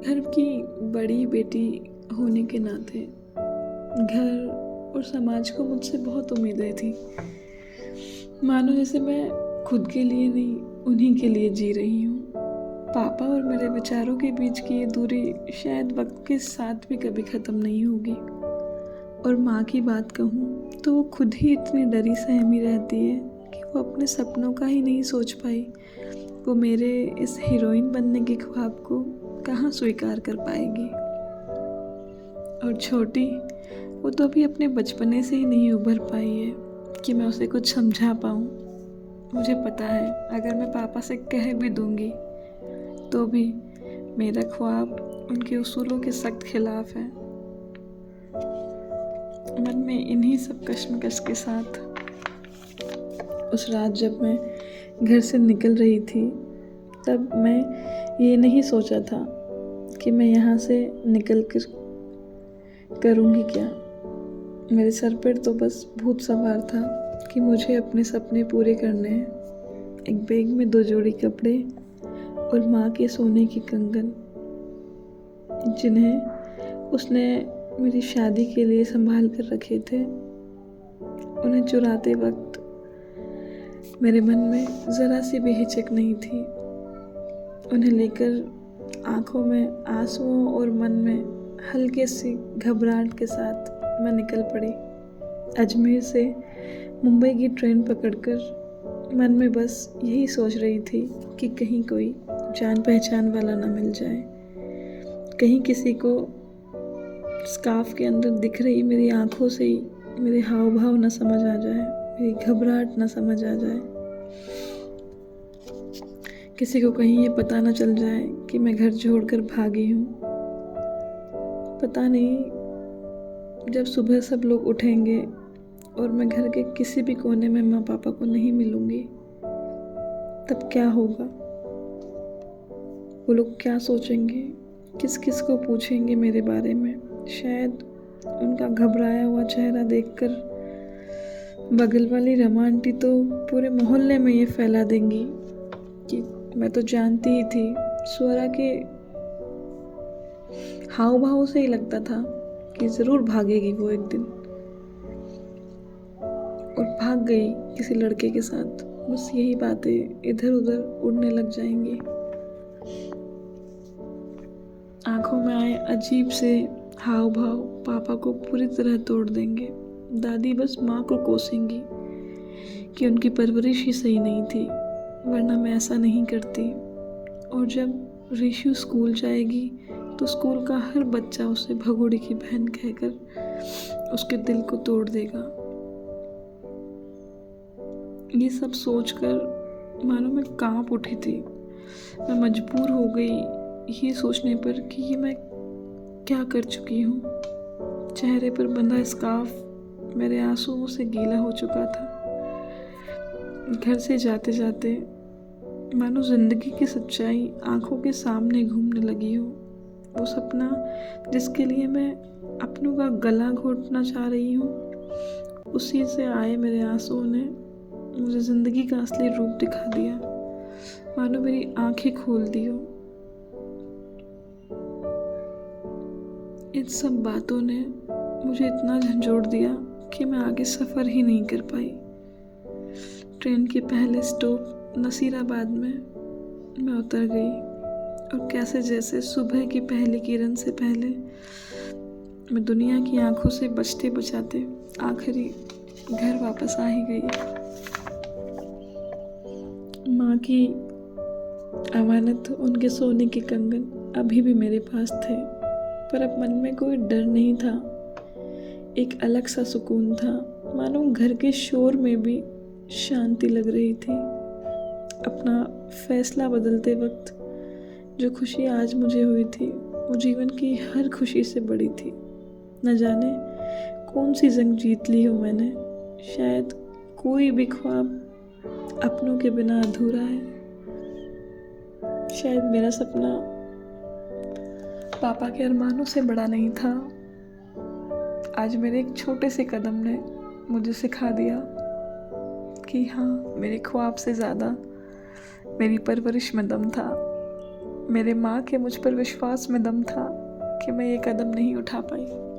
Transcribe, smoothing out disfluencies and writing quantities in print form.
घर की बड़ी बेटी होने के नाते घर और समाज को मुझसे बहुत उम्मीदें थी। मानो जैसे मैं खुद के लिए नहीं, उन्हीं के लिए जी रही हूँ। पापा और मेरे विचारों के बीच की ये दूरी शायद वक्त के साथ भी कभी ख़त्म नहीं होगी। और माँ की बात कहूँ तो वो खुद ही इतनी डरी सहमी रहती है कि वो अपने सपनों का ही नहीं सोच पाई। वो मेरे इस हीरोइन बनने के ख्वाब को कहाँ स्वीकार कर पाएगी। और छोटी, वो तो अभी अपने बचपने से ही नहीं उभर पाई है कि मैं उसे कुछ समझा पाऊँ। मुझे पता है अगर मैं पापा से कह भी दूँगी तो भी मेरा ख्वाब उनके उसूलों के सख्त खिलाफ है। मन में इन्हीं सब कश्मकश के साथ उस रात जब मैं घर से निकल रही थी, तब मैं ये नहीं सोचा था कि मैं यहाँ से निकल कर करूँगी क्या। मेरे सर पर तो बस भूत सवार था कि मुझे अपने सपने पूरे करने हैं। एक बैग में 2 जोड़ी कपड़े और माँ के सोने के कंगन, जिन्हें उसने मेरी शादी के लिए संभाल कर रखे थे। उन्हें चुराते वक्त मेरे मन में ज़रा सी भी हिचक नहीं थी। उन्हें लेकर आँखों में आंसुओं और मन में हल्के सी घबराहट के साथ मैं निकल पड़ी। अजमेर से मुंबई की ट्रेन पकड़कर मन में बस यही सोच रही थी कि कहीं कोई जान पहचान वाला ना मिल जाए, कहीं किसी को स्कार्फ के अंदर दिख रही मेरी आंखों से ही मेरे हाव भाव न समझ आ जाए, मेरी घबराहट न समझ आ जाए, किसी को कहीं ये पता न चल जाए कि मैं घर छोड़कर भागी हूँ। पता नहीं जब सुबह सब लोग उठेंगे और मैं घर के किसी भी कोने में माँ पापा को नहीं मिलूँगी, तब क्या होगा। वो लोग क्या सोचेंगे, किस किस को पूछेंगे मेरे बारे में। शायद उनका घबराया हुआ चेहरा देखकर बगल वाली रमा आंटी तो पूरे मोहल्ले में ये फैला देंगी कि मैं तो जानती ही थी। स्वरा के हाव भाव से ही लगता था कि ज़रूर भागेगी वो एक दिन, और भाग गई किसी लड़के के साथ। बस यही बातें इधर उधर उड़ने लग जाएंगी। आंखों में आए अजीब से हाव भाव पापा को पूरी तरह तोड़ देंगे। दादी बस माँ को कोसेंगी कि उनकी परवरिश ही सही नहीं थी, वरना मैं ऐसा नहीं करती। और जब ऋषु स्कूल जाएगी तो स्कूल का हर बच्चा उसे भगोड़ी की बहन कहकर उसके दिल को तोड़ देगा। ये सब सोचकर मानो मैं कांप उठी थी। मैं मजबूर हो गई ये सोचने पर कि ये मैं क्या कर चुकी हूँ। चेहरे पर बंधा स्कार्फ मेरे आंसुओं से गीला हो चुका था। घर से जाते जाते मानो जिंदगी की सच्चाई आंखों के सामने घूमने लगी हो। वो सपना जिसके लिए मैं अपनों का गला घोटना चाह रही हूँ, उसी से आए मेरे आंसुओं ने मुझे जिंदगी का असली रूप दिखा दिया। मानो मेरी आंखें खोल दी हो। इन सब बातों ने मुझे इतना झंझोड़ दिया कि मैं आगे सफ़र ही नहीं कर पाई। ट्रेन के पहले स्टॉप नसीराबाद में मैं उतर गई और कैसे जैसे सुबह की पहली किरण से पहले मैं दुनिया की आंखों से बचते बचाते आखिरी घर वापस आ ही गई। माँ की अमानत, उनके सोने के कंगन अभी भी मेरे पास थे, पर अब मन में कोई डर नहीं था। एक अलग सा सुकून था, मानो घर के शोर में भी शांति लग रही थी। अपना फैसला बदलते वक्त जो खुशी आज मुझे हुई थी, वो जीवन की हर खुशी से बड़ी थी। न जाने कौन सी जंग जीत ली हो मैंने। शायद कोई भी ख्वाब अपनों के बिना अधूरा है। शायद मेरा सपना पापा के अरमानों से बड़ा नहीं था। आज मेरे एक छोटे से कदम ने मुझे सिखा दिया कि हाँ, मेरे ख्वाब से ज़्यादा मेरी परवरिश में दम था। मेरे माँ के मुझ पर विश्वास में दम था कि मैं ये कदम नहीं उठा पाई।